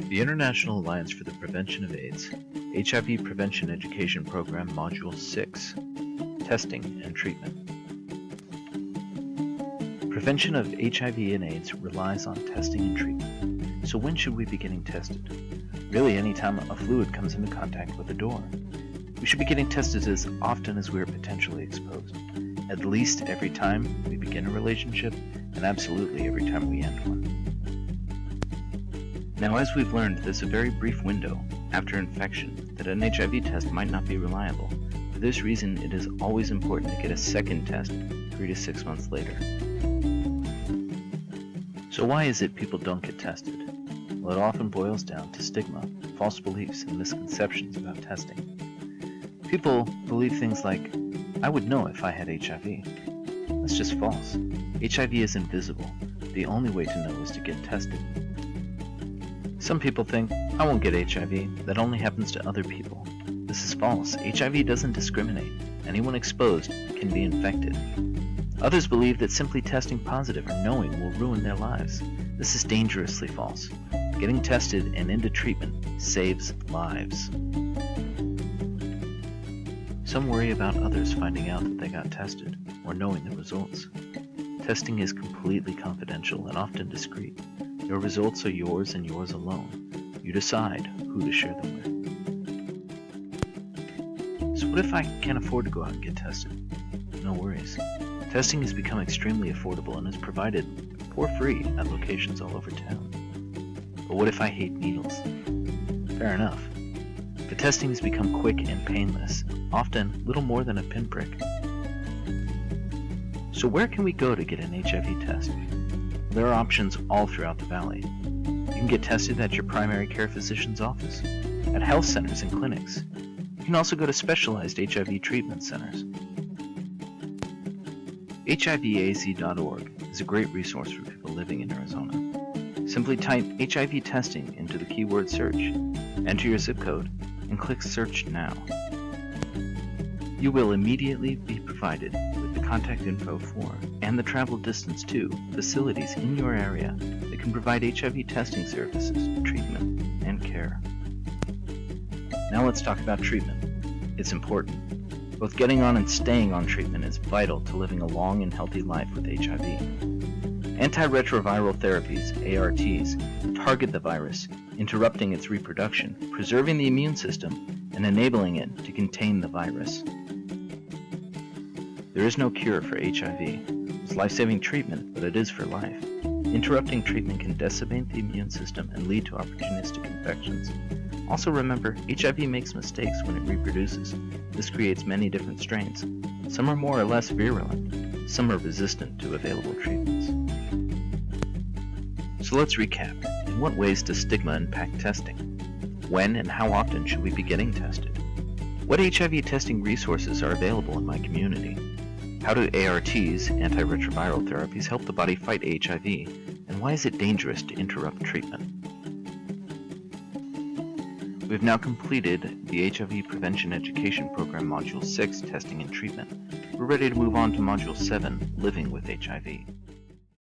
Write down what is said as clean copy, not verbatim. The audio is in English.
The International Alliance for the Prevention of AIDS, HIV Prevention Education Program Module 6, Testing and Treatment. Prevention of HIV and AIDS relies on testing and treatment. So when should we be getting tested? Really, anytime a fluid comes into contact with a door. We should be getting tested as often as we are potentially exposed. At least every time we begin a relationship, and absolutely every time we end one. Now, as we've learned, there's a very brief window after infection that an HIV test might not be reliable. For this reason, it is always important to get a second test 3 to 6 months later. So why is it people don't get tested? Well, it often boils down to stigma, false beliefs, and misconceptions about testing. People believe things like, I would know if I had HIV. That's just false. HIV is invisible. The only way to know is to get tested. Some people think, I won't get HIV, that only happens to other people. This is false. HIV doesn't discriminate. Anyone exposed can be infected. Others believe that simply testing positive or knowing will ruin their lives. This is dangerously false. Getting tested and into treatment saves lives. Some worry about others finding out that they got tested or knowing the results. Testing is completely confidential and often discreet. Your results are yours and yours alone. You decide who to share them with. So what if I can't afford to go out and get tested? No worries. Testing has become extremely affordable and is provided for free at locations all over town. But what if I hate needles? Fair enough. But testing has become quick and painless, often little more than a pinprick. So where can we go to get an HIV test? There are options all throughout the valley. You can get tested at your primary care physician's office, at health centers and clinics. You can also go to specialized HIV treatment centers. HIVAZ.org is a great resource for people living in Arizona. Simply type HIV testing into the keyword search, enter your zip code, and click Search Now. You will immediately be provided with the contact info for, and the travel distance to, facilities in your area that can provide HIV testing services, treatment, and care. Now let's talk about treatment. It's important. Both getting on and staying on treatment is vital to living a long and healthy life with HIV. Antiretroviral therapies, ARTs, target the virus, interrupting its reproduction, preserving the immune system, and enabling it to contain the virus. There is no cure for HIV. It's life-saving treatment, but it is for life. Interrupting treatment can decimate the immune system and lead to opportunistic infections. Also remember, HIV makes mistakes when it reproduces. This creates many different strains. Some are more or less virulent. Some are resistant to available treatments. So let's recap. In what ways does stigma impact testing? When and how often should we be getting tested? What HIV testing resources are available in my community? How do ARTs, antiretroviral therapies, help the body fight HIV? And why is it dangerous to interrupt treatment? We've now completed the HIV Prevention Education Program Module 6, Testing and Treatment. We're ready to move on to Module 7, Living with HIV.